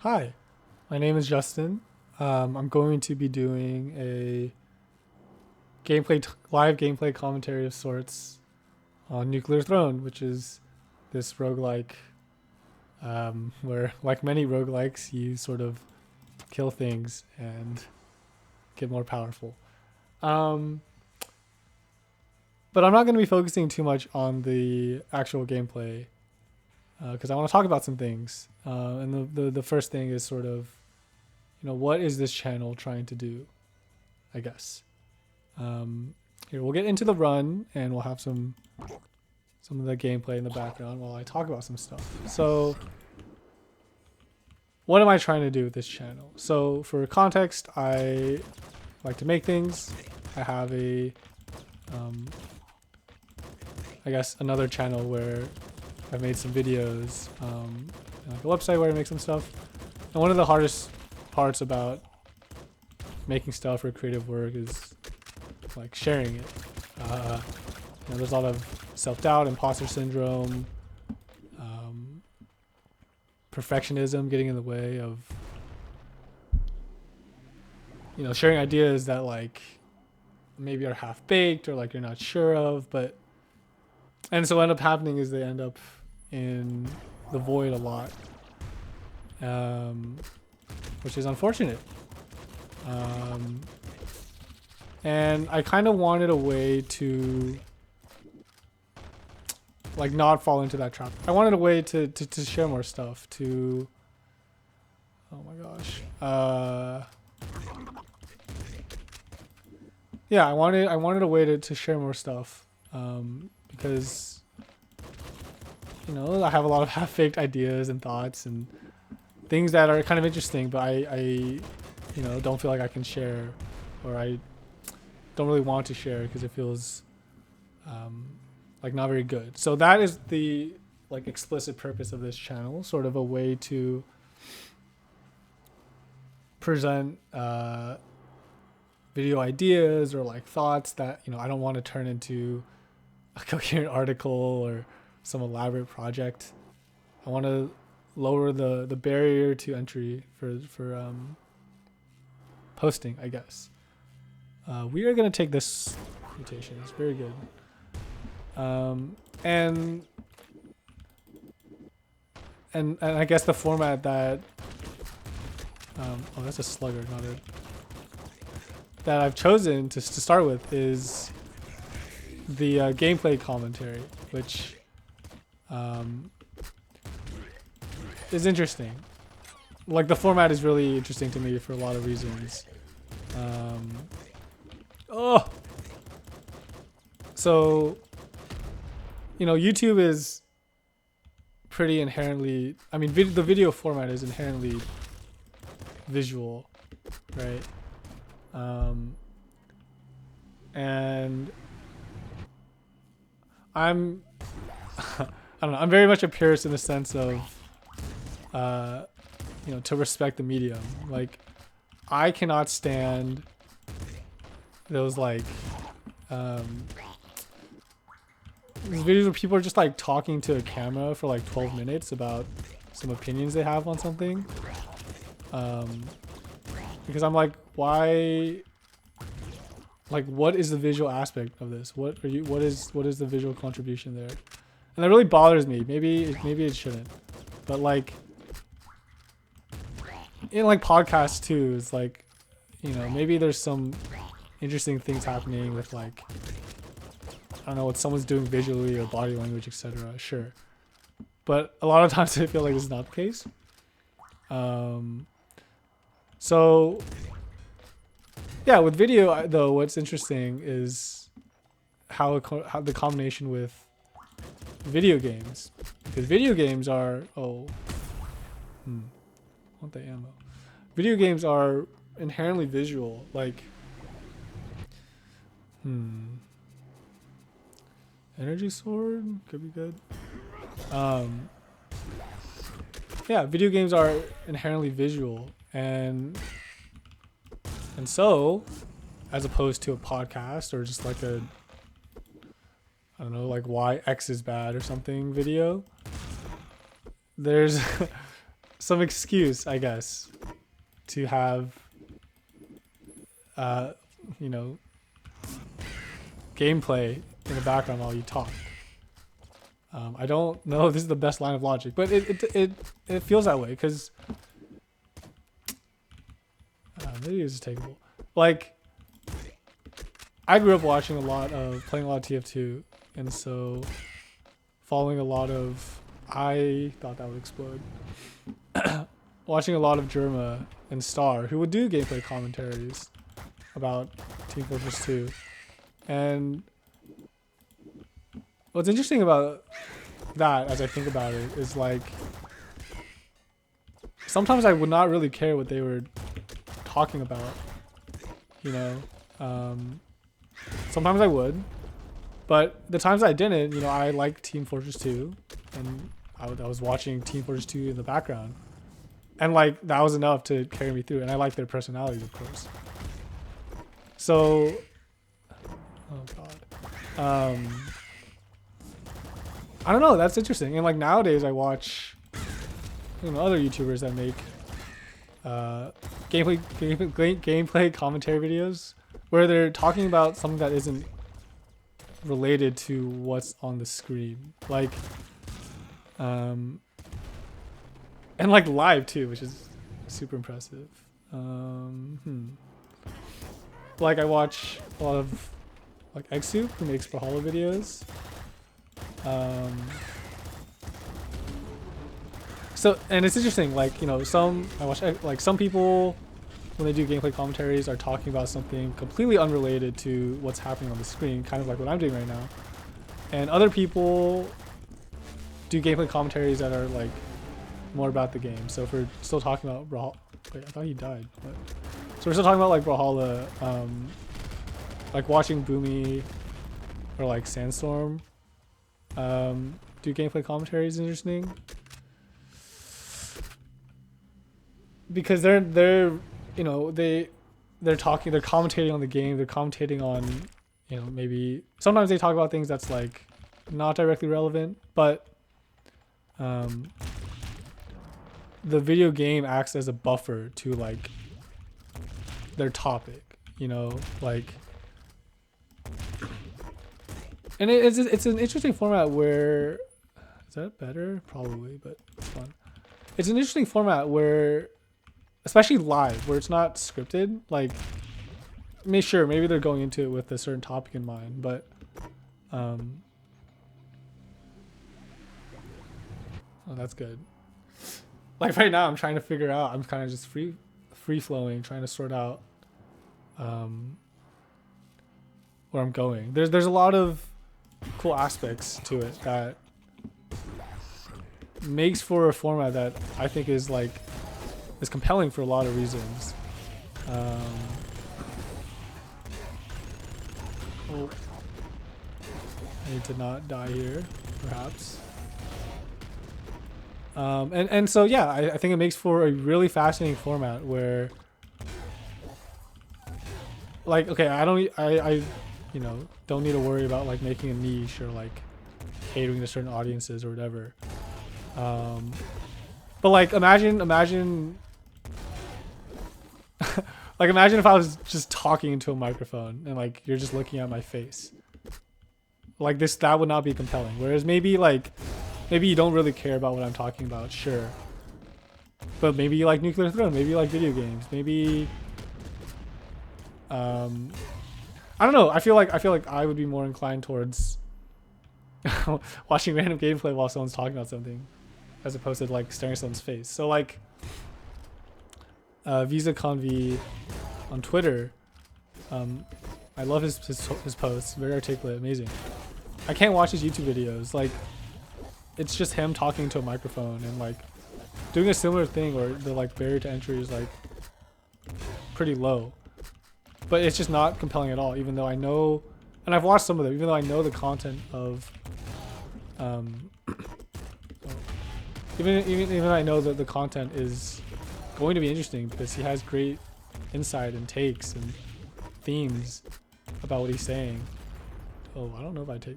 Hi, my name is Justin. I'm going to be doing a live gameplay commentary of sorts on Nuclear Throne, which is this roguelike where, like many roguelikes, you sort of kill things and get more powerful. Um, but I'm not going to be focusing too much on the actual gameplay because I want to talk about some things. And the first thing is sort of, what is this channel trying to do? I guess. Here we'll get into the run and we'll have some of the gameplay in the background while I talk about some stuff. So, what am I trying to do with this channel? So, for context, I like to make things. I have I guess another channel where I've made some videos, like a website where I make some stuff. And one of the hardest parts about making stuff or creative work is like sharing it. There's a lot of self-doubt, imposter syndrome, perfectionism getting in the way of sharing ideas that like maybe are half-baked or like you're not sure of, and so what end up happening is they end up in the void a lot, which is unfortunate. And I kind of wanted a way to like not fall into that trap. I wanted a way to share more stuff, to oh my gosh. Yeah, I wanted a way to share more stuff. Because I have a lot of half-baked ideas and thoughts and things that are kind of interesting, but I don't feel like I can share, or I don't really want to share because it feels like not very good. So that is the like explicit purpose of this channel, sort of a way to present video ideas or like thoughts that I don't want to turn into a coherent article or some elaborate project. I want to lower the barrier to entry for posting, I guess. We are going to take this mutation. It's very good. And I guess the format that oh, that's a slugger, not a that I've chosen to start with is the gameplay commentary, which is interesting. Like the format is really interesting to me for a lot of reasons. So YouTube is pretty inherently, I mean, the video format is inherently visual, right? And I'm I don't know, I'm very much a purist in the sense of to respect the medium. Like I cannot stand those like these videos where people are just like talking to a camera for like 12 minutes about some opinions they have on something. Because I'm like, why? Like, what is the visual aspect of this? What is the visual contribution there? And that really bothers me. Maybe it shouldn't, but like in like podcasts too, it's like maybe there's some interesting things happening with like I don't know what someone's doing visually or body language, etc. Sure, but a lot of times I feel like this is not the case. So yeah, with video though, what's interesting is how the combination with video games, because video games are want the ammo. Video games are inherently visual, like energy sword could be good. Yeah, video games are inherently visual, and so as opposed to a podcast or just like a I don't know, like why X is bad or something video, there's some excuse, I guess, to have, you know, gameplay in the background while you talk. I don't know if this is the best line of logic, but it feels that way because maybe it's just takeable. Like, I grew up watching playing a lot of TF2, and so following a lot of, I thought that would explode. Watching a lot of Germa and Star, who would do gameplay commentaries about Team Fortress 2. And what's interesting about that, as I think about it, is like, sometimes I would not really care what they were talking about, you know. Sometimes I would, but the times I didn't, you know, I liked Team Fortress 2, and I was watching Team Fortress 2 in the background, and like that was enough to carry me through. And I like their personalities, of course. So, oh god, I don't know. That's interesting. And like nowadays, I watch, you know, other YouTubers that make gameplay commentary videos where they're talking about something that isn't related to what's on the screen, like, and like live too, which is super impressive. Like I watch a lot of like Eggsoup, who makes Brawlhalla videos. So, and it's interesting, like, you know, I watch, like, some people, when they do gameplay commentaries, are talking about something completely unrelated to what's happening on the screen, kind of like what I'm doing right now. And other people do gameplay commentaries that are, like, more about the game. So if we're still talking about Brawlhalla, wait, I thought he died. But, so we're still talking about, like, Brawlhalla, like, watching Boomy or, like, Sandstorm do gameplay commentaries is interesting. Because they're you know, they're commentating on the game, they're commentating on, you know, maybe sometimes they talk about things that's like not directly relevant, but the video game acts as a buffer to like their topic, you know, like, and it's an interesting format where, is that better? Probably, but it's fun. It's an interesting format where, especially live, where it's not scripted. Like, sure, maybe they're going into it with a certain topic in mind, but oh, that's good. Like right now, I'm trying to figure out. I'm kind of just free flowing, trying to sort out where I'm going. There's a lot of cool aspects to it that makes for a format that I think is compelling for a lot of reasons. Oh, I need to not die here, perhaps. And so yeah, I think it makes for a really fascinating format where, like, okay, I you know, don't need to worry about like making a niche or like catering to certain audiences or whatever. But like imagine like imagine if I was just talking into a microphone and like you're just looking at my face. Like that would not be compelling. Whereas maybe you don't really care about what I'm talking about, sure. But maybe you like Nuclear Throne, maybe you like video games, maybe I don't know. I feel like I would be more inclined towards watching random gameplay while someone's talking about something, as opposed to like staring at someone's face. So like Visa Conv on Twitter, I love his posts, very articulate, amazing. I can't watch his YouTube videos. Like, it's just him talking to a microphone and like doing a similar thing where the like barrier to entry is like pretty low. But it's just not compelling at all, even though I know, and I've watched some of them, even though I know the content of, even I know that the content is going to be interesting because he has great insight and takes and themes about what he's saying. Oh, I don't know if I take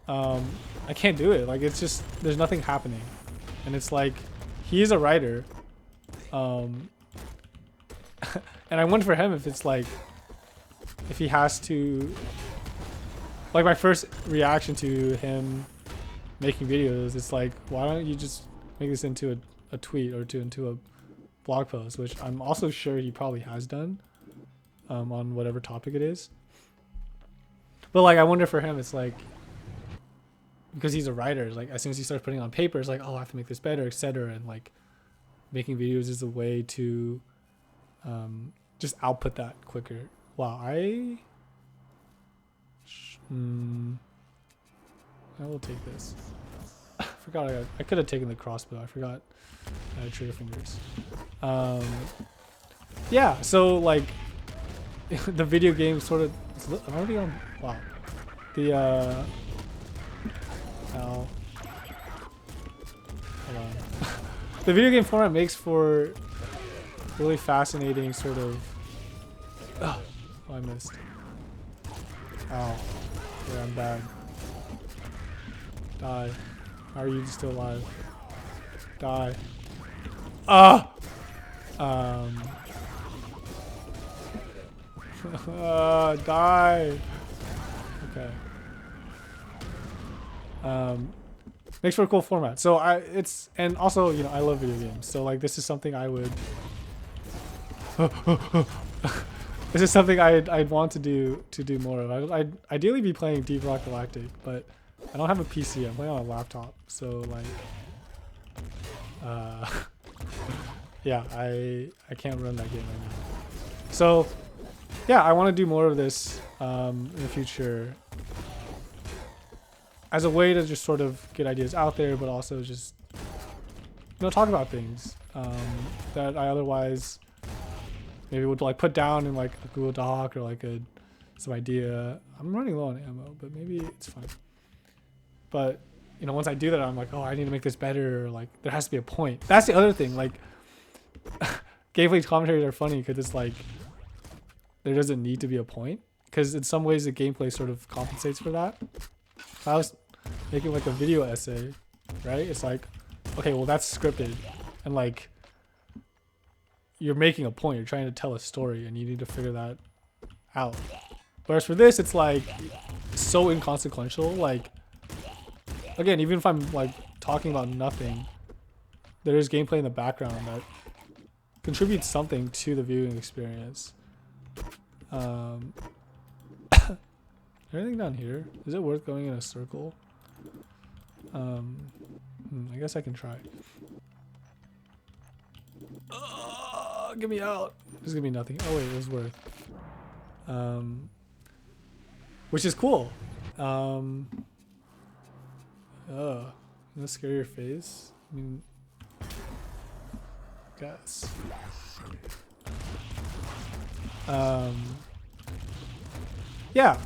that. I can't do it. Like, it's just, there's nothing happening. And it's like, he is a writer. And I wonder for him if it's like, if he has to, like my first reaction to him making videos, it's like, why don't you just make this into a tweet or into a blog post, which I'm also sure he probably has done on whatever topic it is. But like, I wonder for him, it's like, because he's a writer, like as soon as he starts putting on paper, it's like, oh, I have to make this better, etc. And like making videos is a way to just output that quicker. Wow, I will take this. I forgot I could have taken the crossbow. I forgot I had trigger fingers. Yeah, so like the video game sort of. I'm already on. Wow. The ow. Hold on. The video game format makes for really fascinating sort of. Oh, I missed. Ow. Yeah, I'm bad. Die. How are you still alive? Die. Ah! Die. Okay. Makes for a cool format. So and also, you know, I love video games. So like this is something I would this is something I'd want to do more of. I'd ideally be playing Deep Rock Galactic, but I don't have a PC. I'm playing on a laptop. So like yeah, I can't run that game right now. So yeah, I want to do more of this in the future as a way to just sort of get ideas out there, but also just, you know, talk about things that I otherwise maybe would like put down in like a Google Doc or like some idea. I'm running low on ammo, but maybe it's fine. But you know, once I do that, I'm like, oh, I need to make this better. Or, like, there has to be a point. That's the other thing. Like, gameplay commentaries are funny because it's like there doesn't need to be a point. Because in some ways, the gameplay sort of compensates for that. If I was making like a video essay, right? It's like, okay, well that's scripted, and like you're making a point. You're trying to tell a story, and you need to figure that out. Whereas for this, it's like so inconsequential. Like, again, even if I'm like talking about nothing, there is gameplay in the background that contributes something to the viewing experience. Anything down here? Is it worth going in a circle? I guess I can try. Get me out. There's gonna be nothing. Oh wait, it was worth. Which is cool. Does that scare your face? I mean, guess. Yeah.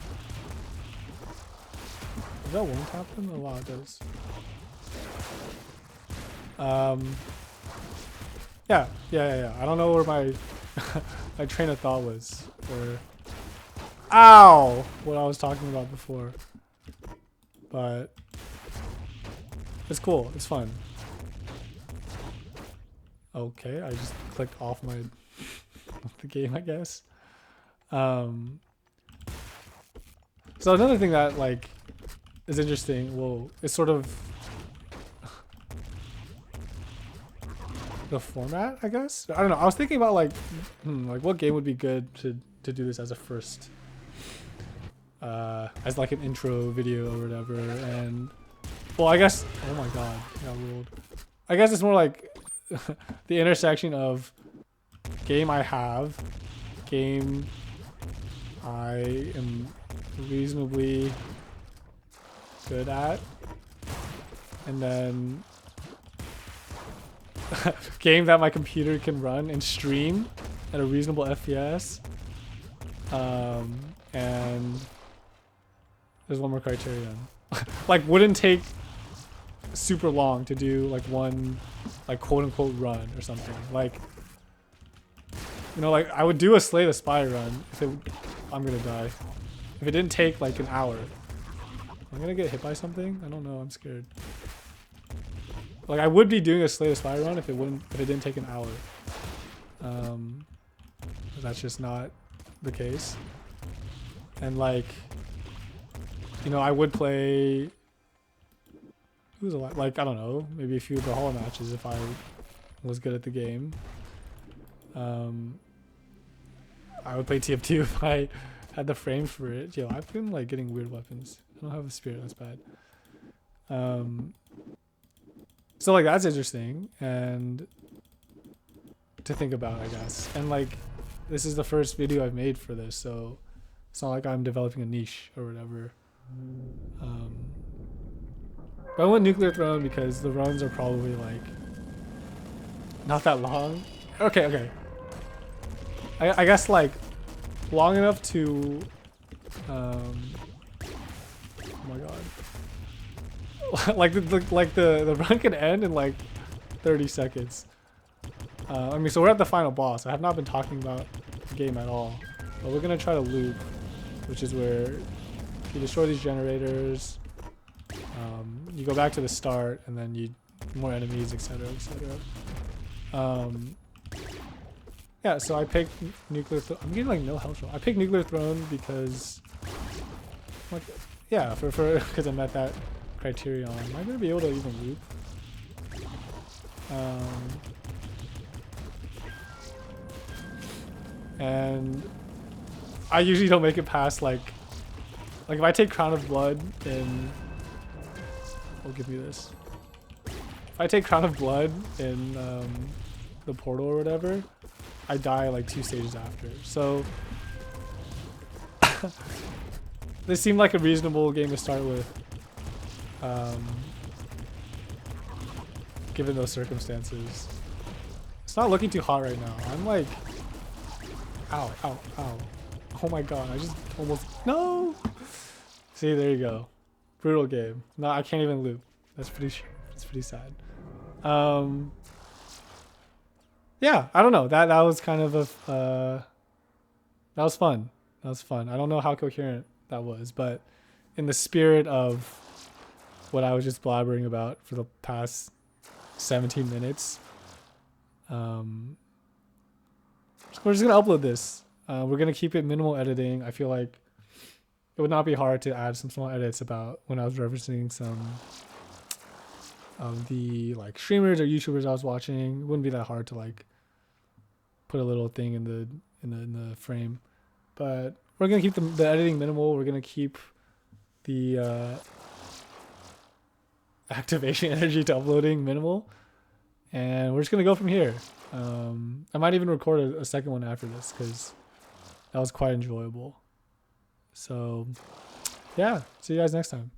Does that won't happen? Oh wow, it does. Yeah. I don't know where my my train of thought was, or ow, what I was talking about before. But it's cool. It's fun. Okay, I just clicked off my the game, I guess. So another thing that like is interesting, well, it's sort of the format, I guess. I don't know. I was thinking about like what game would be good to do this as a first, as like an intro video or whatever. And well, I guess, oh my god, I got ruled. I guess it's more like the intersection of game I have, game I am reasonably good at, and then game that my computer can run and stream at a reasonable FPS. And there's one more criterion. Like, wouldn't take super long to do like one like quote unquote run or something. Like, you know, like I would do a Slay the Spy run if I'm gonna die. If it didn't take like an hour. I'm gonna get hit by something? I don't know, I'm scared. Like I would be doing a Slay the Spire run if it didn't take an hour. That's just not the case. And like, you know, I would play. Who's a lot? Like I don't know, maybe a few of the Hollow matches if I was good at the game. I would play TF2 if I had the frame for it. Yo, I've been like getting weird weapons. I don't have a spirit. That's bad. So like that's interesting and to think about, I guess. And like this is the first video I've made for this, so it's not like I'm developing a niche or whatever. But I went Nuclear Throne because the runs are probably like not that long. Okay. I guess like long enough to oh my god. like the run can end in like 30 seconds. I mean, so we're at the final boss. I have not been talking about the game at all, but we're gonna try to loop, which is where you destroy these generators, you go back to the start, and then you more enemies, etc., etc. Yeah, so I picked Nuclear Throne. I'm getting like no health. I picked Nuclear Throne because, like, yeah, for because I met that criterion. Am I gonna be able to even loop? And I usually don't make it past like if I take Crown of Blood in, give me this. If I take Crown of Blood in the portal or whatever, I die like 2 stages after. So this seemed like a reasonable game to start with, given those circumstances. It's not looking too hot right now. I'm like, ow. Oh my god, I just almost, no! See, there you go. Brutal game. No, I can't even loop. That's pretty sad. Yeah, I don't know. That was kind of a that was fun. That was fun. I don't know how coherent that was, but in the spirit of what I was just blabbering about for the past 17 minutes, we're just gonna upload this. We're gonna keep it minimal editing. I feel like it would not be hard to add some small edits about when I was referencing some of the like streamers or YouTubers I was watching. It wouldn't be that hard to like put a little thing in the frame, but we're gonna keep the editing minimal. We're gonna keep the activation energy to uploading minimal, and we're just gonna go from here. I might even record a second one after this because that was quite enjoyable. So yeah, see you guys next time.